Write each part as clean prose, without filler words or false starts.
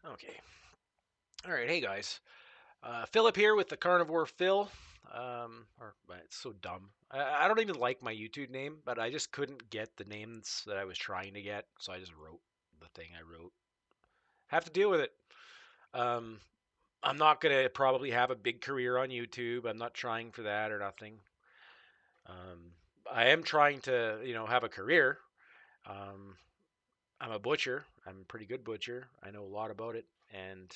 Okay. All right. Hey guys. Philip here with the Carnivore Phil. It's so dumb. I don't even like my YouTube name, but I just couldn't get the names that I was trying to get, so I just wrote the thing I wrote. Have to deal with it. Um, I'm not gonna probably have a big career on YouTube. I'm not trying for that or nothing. Um, I am trying to, have a career. Um, I'm a butcher. I'm a pretty good butcher. I know a lot about it, and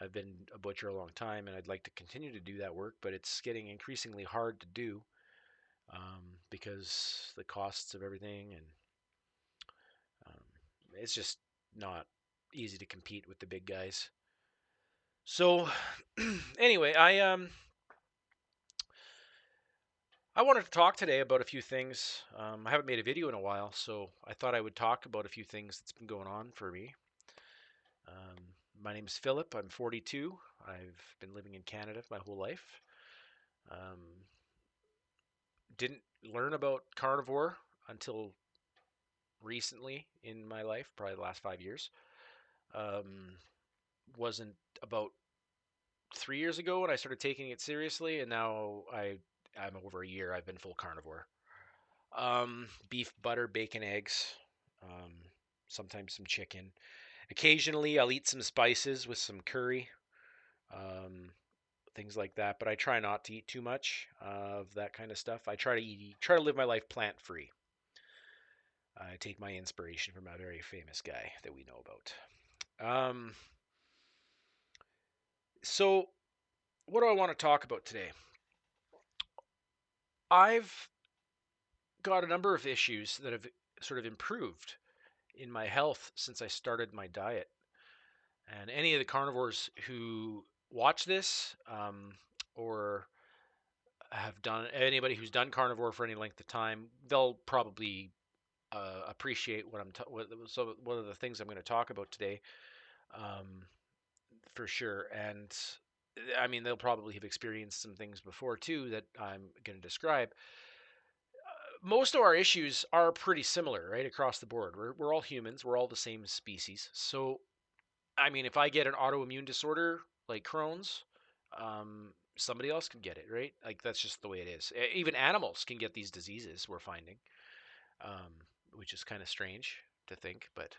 I've been a butcher a long time, and I'd like to continue to do that work, but it's getting increasingly hard to do because the costs of everything, and um, it's just not easy to compete with the big guys. So, anyway, I wanted to talk today about a few things. I haven't made a video in a while, so I thought I would talk about a few things that's been going on for me. Um, my name is Philip. I'm 42. I've been living in Canada my whole life. Um, didn't learn about carnivore until recently in my life, probably the last 5 years. Um, wasn't about 3 years ago when I started taking it seriously, and now I'm over a year. I've been full carnivore. Beef, butter, bacon, eggs. Um, sometimes some chicken. Occasionally, I'll eat some spices with some curry. Um, things like that. But I try not to eat too much of that kind of stuff. I try to live my life plant free. I take my inspiration from a very famous guy that we know about. Um, so, what do I want to talk about today? I've got a number of issues that have sort of improved in my health since I started my diet. And any of the carnivores who watch this or have done anybody who's done carnivore for any length of time, they'll probably appreciate so one of the things I'm going to talk about today. Um, for sure. And I mean, they'll probably have experienced some things before too that I'm going to describe. Most of our issues are pretty similar, right, across the board. We're all humans, we're all the same species. So, I mean, if I get an autoimmune disorder like Crohn's, somebody else can get it, right? Like, that's just the way it is. Even animals can get these diseases, we're finding, um, which is kind of strange to think, but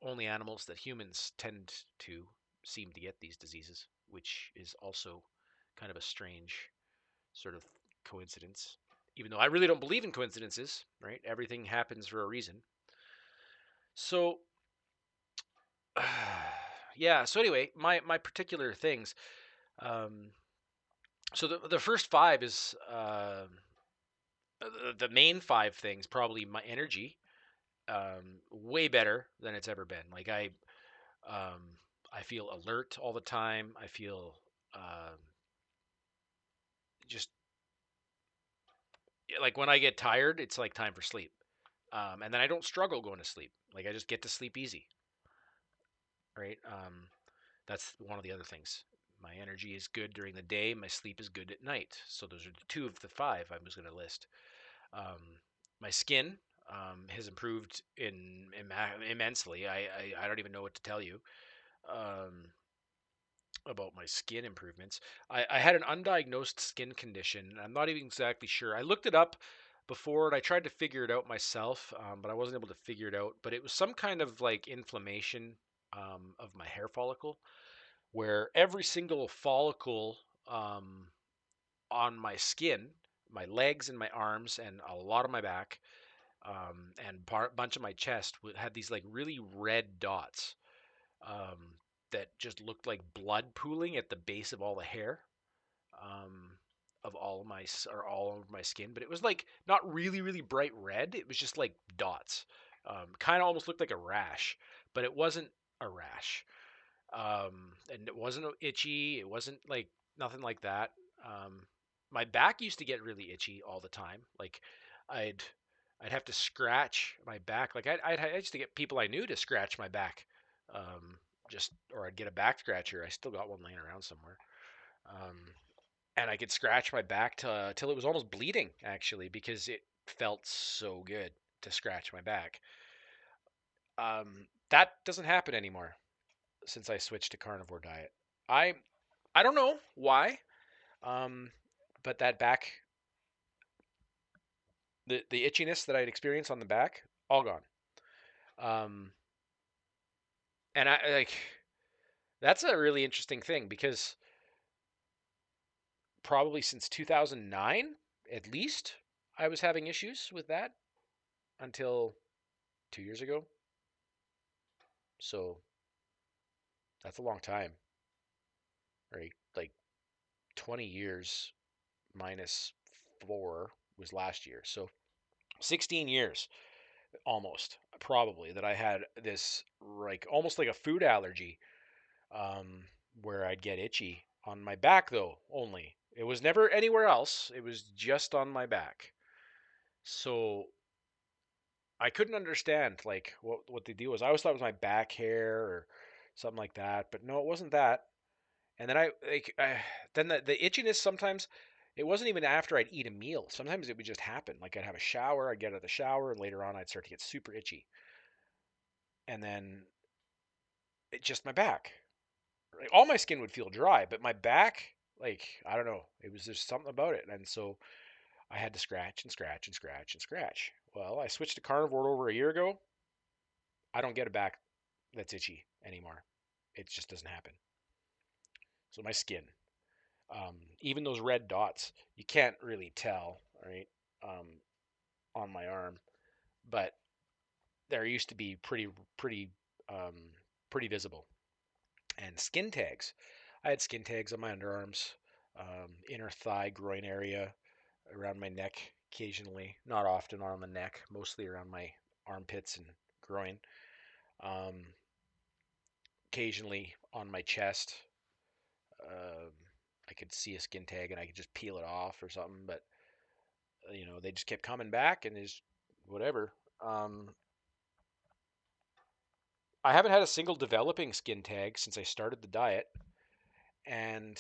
only animals that humans tend to seem to get these diseases, which is also kind of a strange sort of coincidence. Even though I really don't believe in coincidences, right? Everything happens for a reason. So, yeah. So anyway, my particular things. Um, so the first five is the main five things. Probably my energy, way better than it's ever been. Like um, I feel alert all the time. I feel um, just like when I get tired, it's like time for sleep. And then I don't struggle going to sleep. Like I just get to sleep easy, right? That's one of the other things. My energy is good during the day. My sleep is good at night. So those are two of the five I was going to list. Um, my skin has improved immensely. I don't even know what to tell you. Um, about my skin improvements. I had an undiagnosed skin condition. I'm not even exactly sure. I looked it up before and I tried to figure it out myself, but I wasn't able to figure it out. But it was some kind of like inflammation of my hair follicle, where every single follicle um, on my skin, my legs and my arms, and a lot of my back, and a bunch of my chest had these like really red dots um, that just looked like blood pooling at the base of all the hair um, of all over my skin. But it was like not really really bright red. It was just like dots. Kind of almost looked like a rash, but it wasn't a rash. And it wasn't itchy. It wasn't like nothing like that. Um, my back used to get really itchy all the time. Like I'd I'd have to scratch my back. Like I used to get people I knew to scratch my back. Um, just or I'd get a back scratcher. I still got one laying around somewhere. Um, and I could scratch my back till it was almost bleeding actually because it felt so good to scratch my back. That doesn't happen anymore. since I switched to carnivore diet. I I don't know why, um, but that back, the itchiness that I'd experienced on the back, all gone. Um, and I like that's a really interesting thing because probably since 2009, at least, I was having issues with that until 2 years ago. So that's a long time, right? Like 20 years minus 4 was last year. So 16 years almost, probably, that I had this like almost like a food allergy, um, where I'd get itchy on my back though only. It was never anywhere else. It was just on my back. So I couldn't understand like what the deal was. I always thought it was my back hair or something like that, but no, it wasn't that. And then then the itchiness sometimes it wasn't even after I'd eat a meal. Sometimes it would just happen. Like I'd have a shower, I'd get out of the shower, and later on I'd start to get super itchy. And then it just my back. Like all my skin would feel dry, but my back, like I don't know, it was just something about it. And so I had to scratch and scratch and scratch and scratch. Well, I switched to carnivore over a year ago. I don't get a back that's itchy anymore. It just doesn't happen. So my skin, even those red dots, you can't really tell, right, um, on my arm, but there used to be pretty, um, pretty visible. And skin tags, I had skin tags on my underarms, inner thigh, groin area, around my neck, occasionally, not often on the neck, mostly around my armpits and groin. Um, Occasionally on my chest. Um, I could see a skin tag and I could just peel it off or something, but they just kept coming back and is whatever. Um, I haven't had a single developing skin tag since I started the diet, and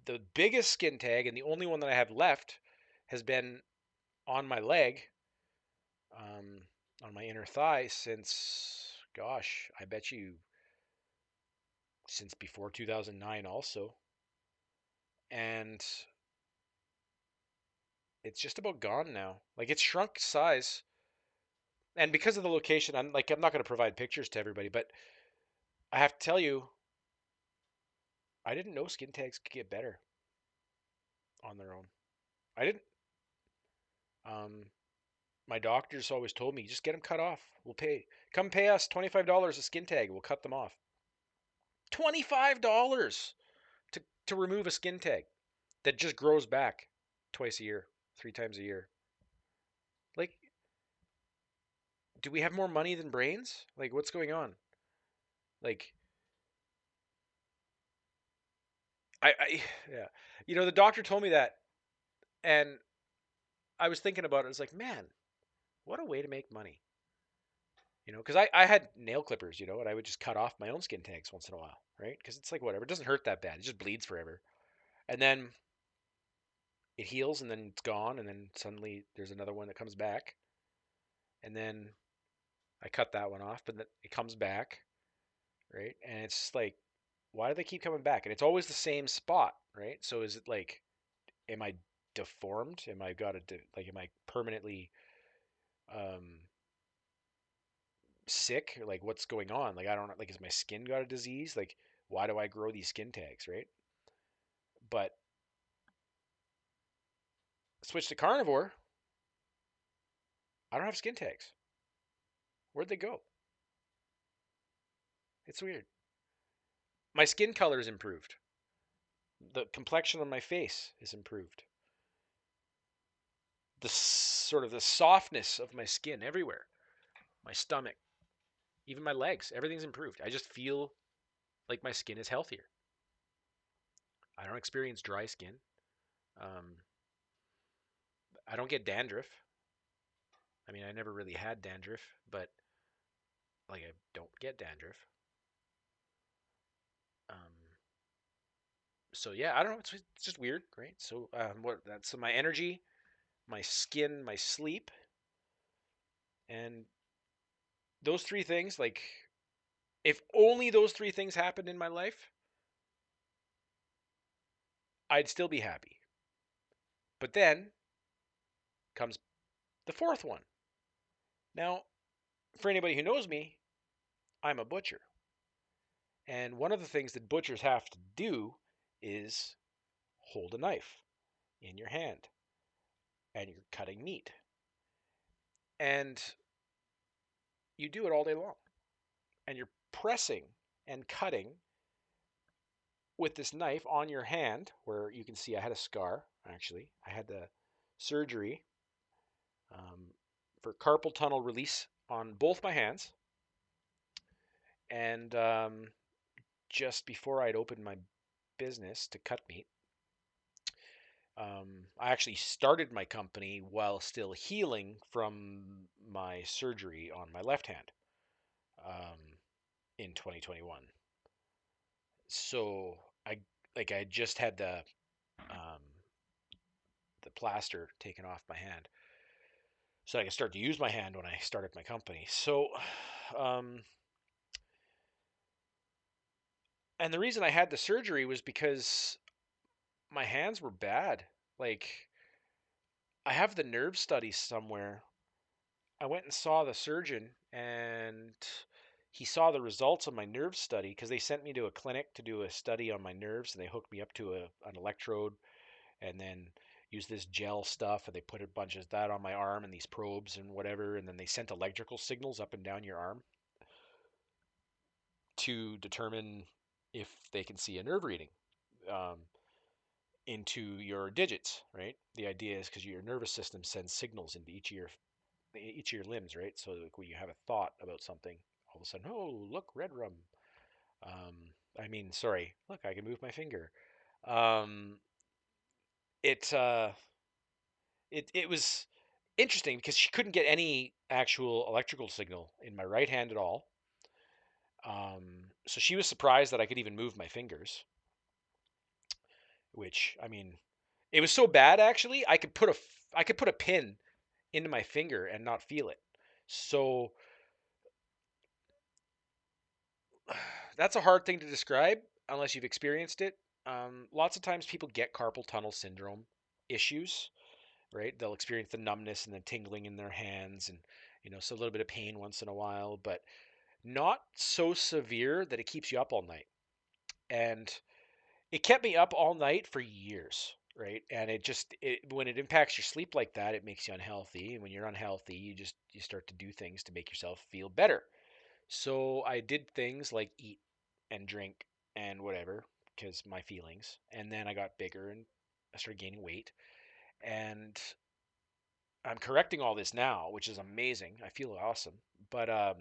the biggest skin tag and the only one that I have left has been on my leg, um, on my inner thigh since, gosh, I bet you since before 2009 also, and it's just about gone now. Like it's shrunk size, and because of the location, I'm not going to provide pictures to everybody, but I have to tell you, I didn't know skin tags could get better on their own. I didn't. Um, my doctors always told me, just get them cut off. We'll pay. Come pay us $25 a skin tag. We'll cut them off. $25 to remove a skin tag that just grows back twice a year, 3 times a year. Like, do we have more money than brains? Like, what's going on? Like, yeah. The doctor told me that, and I was thinking about it. I was like, man, what a way to make money. Because I had nail clippers, and I would just cut off my own skin tags once in a while, right? Because it's like whatever, it doesn't hurt that bad. It just bleeds forever, and then it heals, and then it's gone, and then suddenly there's another one that comes back, and then I cut that one off, but then it comes back, right? And it's like, why do they keep coming back? And it's always the same spot, right? So is it like, am I deformed? Am I permanently um, sick? Like, what's going on? Like, I don't know. Like, is my skin got a disease? Like, why do I grow these skin tags, right? But switch to carnivore, I don't have skin tags. Where'd they go? It's weird. My skin color is improved. The complexion on my face is improved. The sort of the softness of my skin everywhere, my stomach, even my legs, everything's improved. I just feel like my skin is healthier. I don't experience dry skin. Um, I don't get dandruff. I mean, I never really had dandruff, but like I don't get dandruff. Um, so yeah, I don't know. It's just weird, right? So so my energy, my skin, my sleep, and those three things, like If only those three things happened in my life, I'd still be happy. But then comes the fourth one. Now, for anybody who knows me, I'm a butcher. And one of the things that butchers have to do is hold a knife in your hand and you're cutting meat. And you do it all day long. And you're pressing and cutting with this knife on your hand, where you can see I had a scar, actually. I had the surgery um, for carpal tunnel release on both my hands. And just before I'd opened my business to cut meat, I actually started my company while still healing from my surgery on my left hand um, in 2021. So I just had um, the plaster taken off my hand, so I could start to use my hand when I started my company. So, um, and the reason I had the surgery was because my hands were bad. Like, I have the nerve studies somewhere. I went and saw the surgeon, and he saw the results of my nerve study because they sent me to a clinic to do a study on my nerves, and they hooked me up to an electrode and then used this gel stuff, and they put a bunch of that on my arm and these probes and whatever, and then they sent electrical signals up and down your arm to determine if they can see a nerve reading um, into your digits, right? The idea is because your nervous system sends signals into each of your limbs, right? So like when you have a thought about something, all of a sudden, oh, look, red rum. Um, sorry, look, I can move my finger. Um, it it was interesting because she couldn't get any actual electrical signal in my right hand at all. So she was surprised that I could even move my fingers, which it was so bad actually. I could put a pin into my finger and not feel it. So that's a hard thing to describe unless you've experienced it. Lots of times people get carpal tunnel syndrome issues, right? They'll experience the numbness and the tingling in their hands, and so a little bit of pain once in a while, but not so severe that it keeps you up all night. And it kept me up all night for years, right? And when it impacts your sleep like that, it makes you unhealthy. And when you're unhealthy, you start to do things to make yourself feel better. So I did things like eat and drink and whatever because my feelings. And then I got bigger and I started gaining weight. And I'm correcting all this now, which is amazing. I feel awesome. But I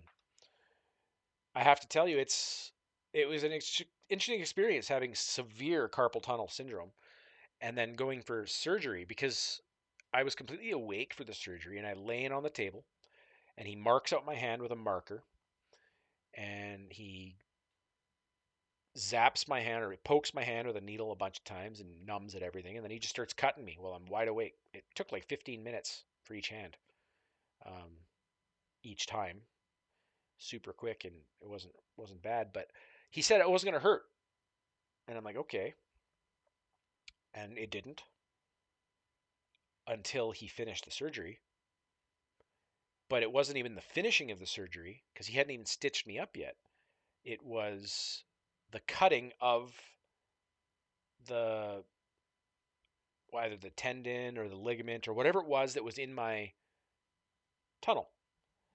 have to tell you, it was an interesting experience having severe carpal tunnel syndrome and then going for surgery because I was completely awake for the surgery and I lay in on the table and he marks out my hand with a marker and he zaps my hand or he pokes my hand with a needle a bunch of times and numbs at everything, and then he just starts cutting me while I'm wide awake. It took like 15 minutes for each hand, um, each time, super quick, and it wasn't bad. But he said it wasn't gonna hurt, and I'm like, okay, and it didn't until he finished the surgery. But it wasn't even the finishing of the surgery because he hadn't even stitched me up yet. It was the cutting of the either the tendon or the ligament or whatever it was that was in my tunnel.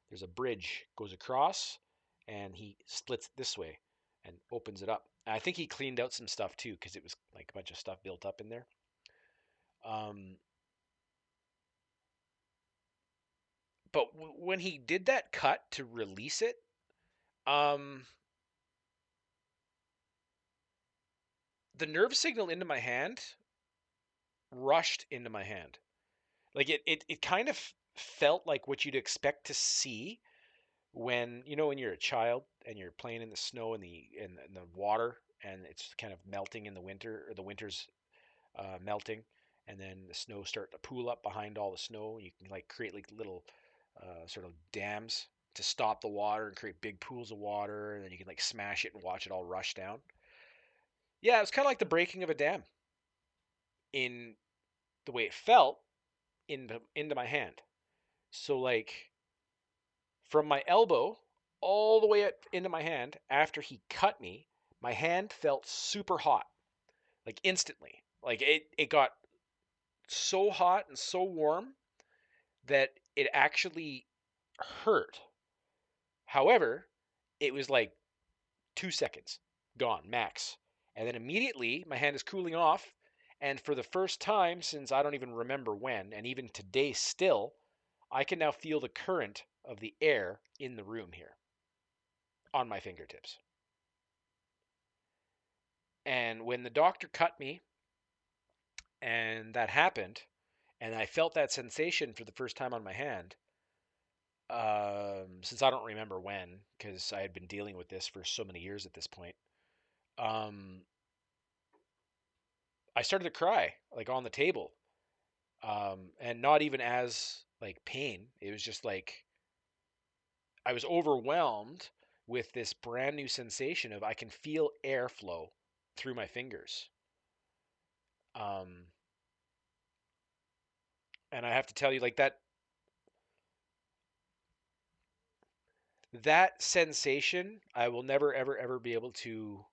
There's a bridge goes across, and he splits it this way and opens it up. And I think he cleaned out some stuff too because it was like a bunch of stuff built up in there. Um, but when he did that cut to release it, um, the nerve signal into my hand rushed into my hand. Like it kind of felt like what you'd expect to see when when you're a child and you're playing in the snow and the water and it's kind of melting in the winter, or the winter's melting, and then the snow start to pool up behind all the snow. You can like create like little sort of dams to stop the water and create big pools of water, and then you can like smash it and watch it all rush down. Yeah, it was kind of like the breaking of a dam in the way it felt into my hand. So like from my elbow all the way up into my hand after he cut me, my hand felt super hot, like instantly. Like it got so hot and so warm that it actually hurt. However, it was like 2 seconds gone max. And then immediately my hand is cooling off. And for the first time since I don't even remember when, and even today still, I can now feel the current of the air in the room here on my fingertips. And when the doctor cut me and that happened, and I felt that sensation for the first time on my hand, since I don't remember when, because I had been dealing with this for so many years at this point, um, I started to cry like on the table, and not even as like pain. It was just like I was overwhelmed with this brand new sensation of I can feel airflow through my fingers. Um, and I have to tell you, like that sensation, I will never, ever, ever be able to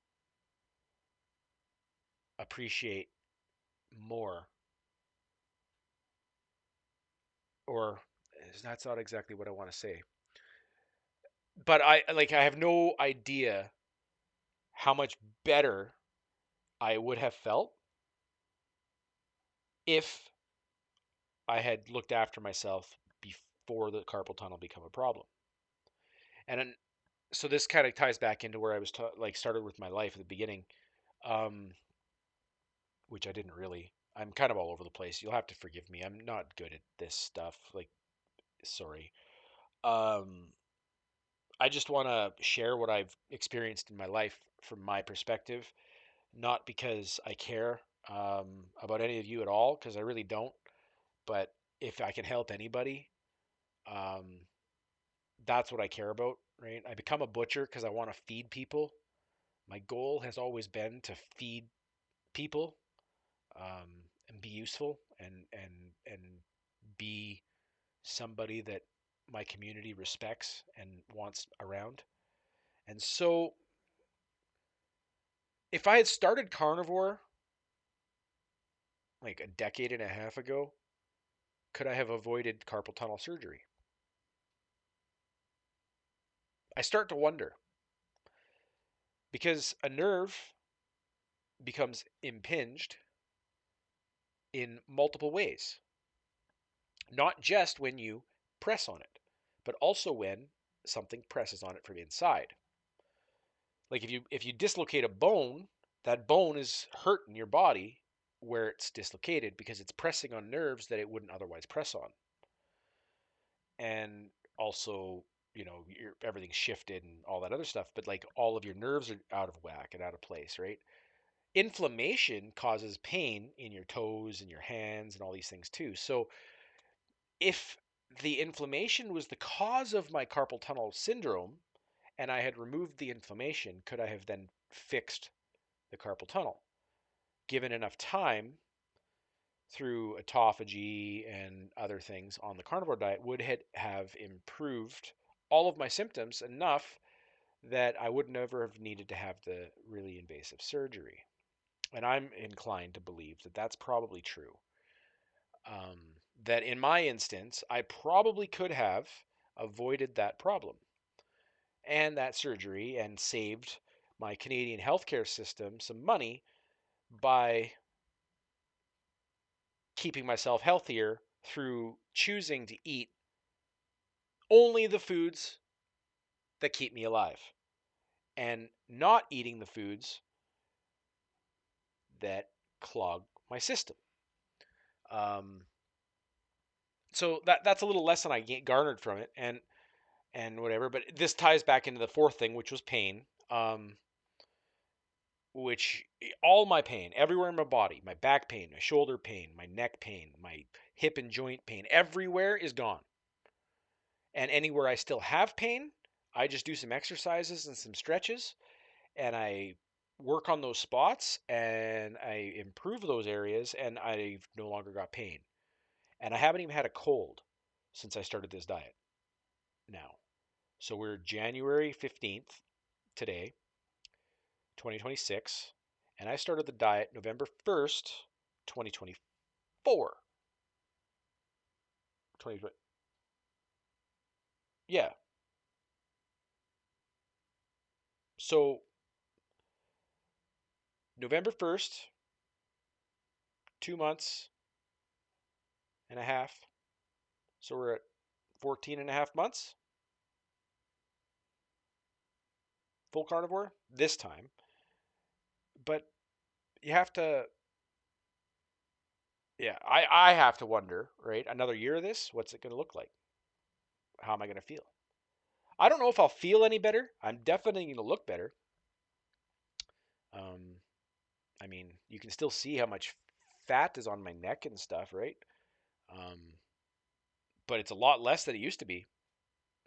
appreciate more. Or that's not exactly what I want to say. But I have no idea how much better I would have felt if I had looked after myself before the carpal tunnel become a problem. And then, so this kind of ties back into where I was like started with my life at the beginning, um, which I didn't really. I'm kind of all over the place. You'll have to forgive me. I'm not good at this stuff. Like, sorry. Um, I just want to share what I've experienced in my life from my perspective, not because I care about any of you at all, because I really don't. But if I can help anybody, um, that's what I care about, right? I become a butcher because I want to feed people. My goal has always been to feed people, um, and be useful and be somebody that my community respects and wants around. And so, if I had started carnivore like a decade and a half ago, could I have avoided carpal tunnel surgery? I start to wonder because a nerve becomes impinged in multiple ways, not just when you press on it, but also when something presses on it from inside. Like if you dislocate a bone, that bone is hurt in your body where it's dislocated because it's pressing on nerves that it wouldn't otherwise press on. And also, everything's shifted and all that other stuff, but like all of your nerves are out of whack and out of place, right? Inflammation causes pain in your toes and your hands and all these things too. So if the inflammation was the cause of my carpal tunnel syndrome and I had removed the inflammation, could I have then fixed the carpal tunnel? Given enough time through autophagy and other things on the carnivore diet, would have improved all of my symptoms enough that I would never have needed to have the really invasive surgery. And I'm inclined to believe that that's probably true. Um, that in my instance, I probably could have avoided that problem and that surgery and saved my Canadian healthcare system some money by keeping myself healthier through choosing to eat only the foods that keep me alive and not eating the foods that clog my system. Um, so that's a little lesson I garnered from it, and whatever. But this ties back into the fourth thing, which was pain. Which all my pain, everywhere in my body, my back pain, my shoulder pain, my neck pain, my hip and joint pain, everywhere is gone. And anywhere I still have pain, I just do some exercises and some stretches, and I work on those spots and I improve those areas, and I've no longer got pain. And I haven't even had a cold since I started this diet now. So we're January 15th today, 2026, and I started the diet November 1st, 2024. 2020, yeah. So November 1st, 2 months and a half. So we're at 14 and a half months full carnivore this time. But you have to, yeah, I have to wonder, right? Another year of this, what's it going to look like? How am I going to feel? I don't know if I'll feel any better. I'm definitely going to look better. Um, I mean, you can still see how much fat is on my neck and stuff, right? Um, but it's a lot less than it used to be,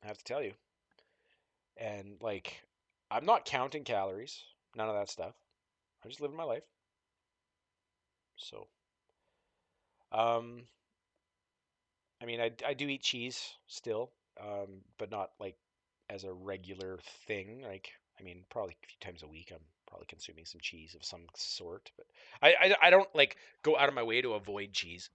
I have to tell you. And like, I'm not counting calories, none of that stuff. I'm just living my life. So, um, I mean, I do eat cheese still, but not like as a regular thing. Like, I mean, probably a few times a week, I'm probably consuming some cheese of some sort. But I don't like go out of my way to avoid cheese.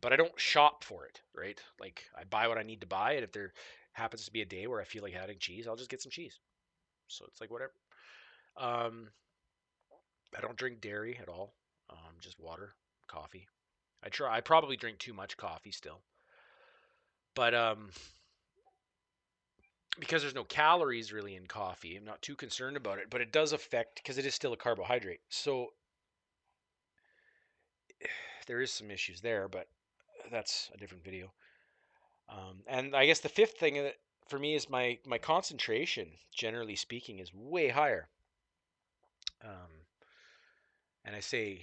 But I don't shop for it, right? Like, I buy what I need to buy, and if there happens to be a day where I feel like having cheese, I'll just get some cheese. So it's like whatever. Um, I don't drink dairy at all. Just water, coffee. I try. I probably drink too much coffee still, but because there's no calories really in coffee, I'm not too concerned about it. But it does affect because it is still a carbohydrate. So there is some issues there, but that's a different video. And I guess the fifth thing for me is my concentration, generally speaking, is way higher. Um, and I say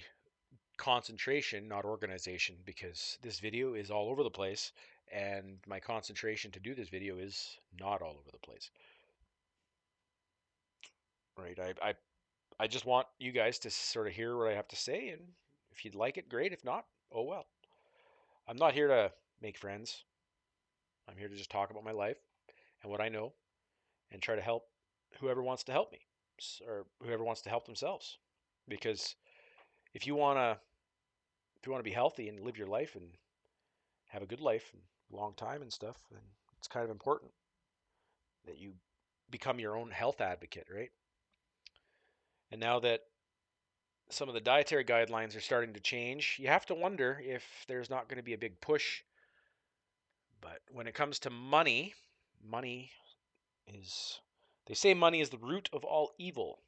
concentration, not organization, because this video is all over the place, and my concentration to do this video is not all over the place. Right? I just want you guys to sort of hear what I have to say, and if you'd like it, great. If not, oh well. I'm not here to make friends. I'm here to just talk about my life and what I know, and try to help whoever wants to help me, or whoever wants to help themselves. Because if you wanna if you want to be healthy and live your life and have a good life and long time and stuff, then it's kind of important that you become your own health advocate, right? And now that some of the dietary guidelines are starting to change, you have to wonder if there's not going to be a big push. But when it comes to money, money is, they say money is the root of all evil.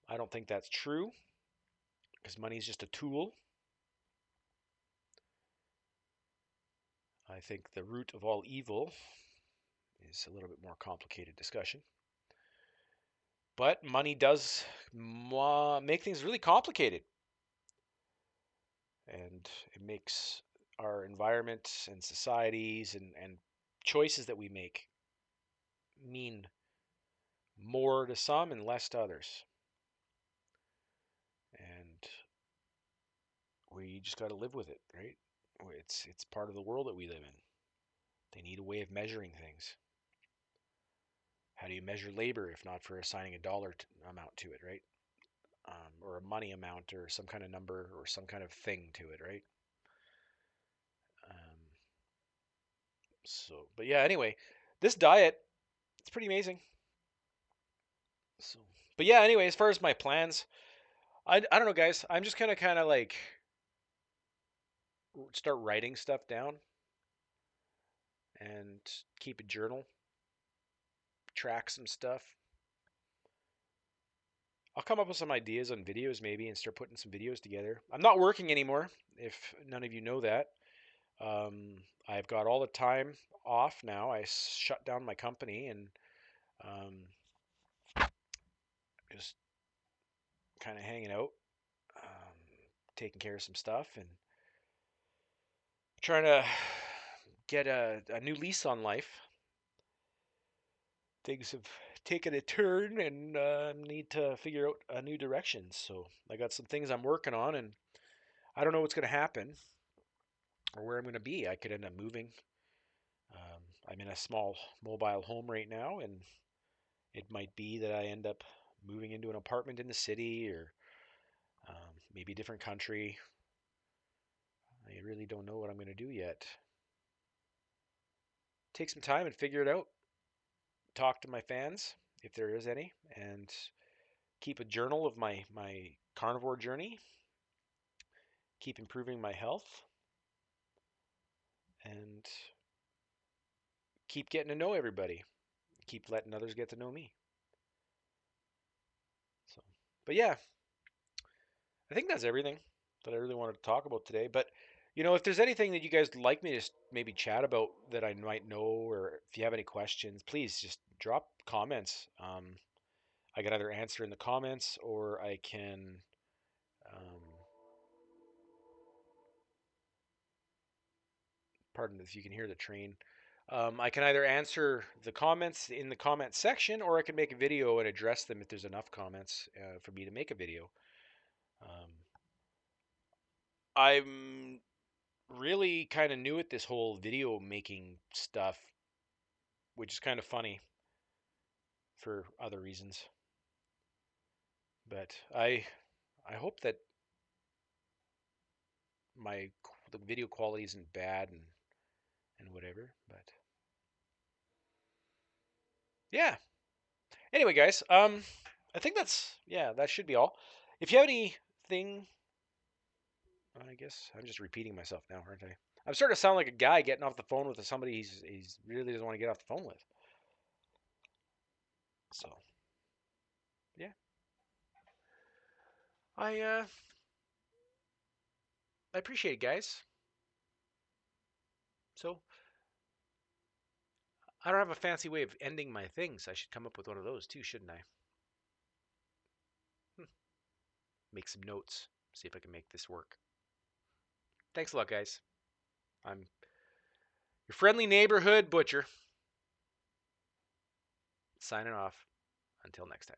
I don't think that's true because money is just a tool. I think the root of all evil is a little bit more complicated discussion. But money does make things really complicated. And it makes our environment and societies and choices that we make mean more to some and less to others. And we just got to live with it, right? It's part of the world that we live in. They need a way of measuring things. How do you measure labor if not for assigning a dollar amount to it, right? Or a money amount or some kind of number or some kind of thing to it, right? Um, but yeah, anyway, this diet, it's pretty amazing. So, but yeah, anyway, as far as my plans, I don't know, guys. I'm just gonna kind of like start writing stuff down and keep a journal, track some stuff. I'll come up with some ideas on videos maybe and start putting some videos together. I'm not working anymore, if none of you know that. I've got all the time off now. I shut down my company and um, just kind of hanging out, taking care of some stuff and trying to get a new lease on life. Things have taken a turn and need to figure out a new direction. So I got some things I'm working on, and I don't know what's going to happen or where I'm going to be. I could end up moving. I'm in a small mobile home right now, and it might be that I end up moving into an apartment in the city or maybe a different country. I really don't know what I'm going to do yet. Take some time and figure it out. Talk to my fans, if there is any, and keep a journal of my carnivore journey. Keep improving my health, and keep getting to know everybody. Keep letting others get to know me. So, but yeah, I think that's everything that I really wanted to talk about today. But if there's anything that you guys like me to maybe chat about that I might know, or if you have any questions, please just drop comments. I can either answer in the comments or I can. Um, Pardon if you can hear the train. I can either answer the comments in the comment section, or I can make a video and address them if there's enough comments for me to make a video. Um, I'm really kind of new at this whole video making stuff, which is kind of funny for other reasons. But I hope that the video quality isn't bad and whatever. But yeah. Anyway, guys, I think that should be all. If you have anything, I guess I'm just repeating myself now, aren't I? I'm starting to sound like a guy getting off the phone with somebody he's really doesn't want to get off the phone with. So yeah, I I appreciate it, guys. So I don't have a fancy way of ending my things. I should come up with one of those too, shouldn't I? Hmm. Make some notes. See if I can make this work. Thanks a lot, guys. I'm your friendly neighborhood butcher. Signing off. Until next time.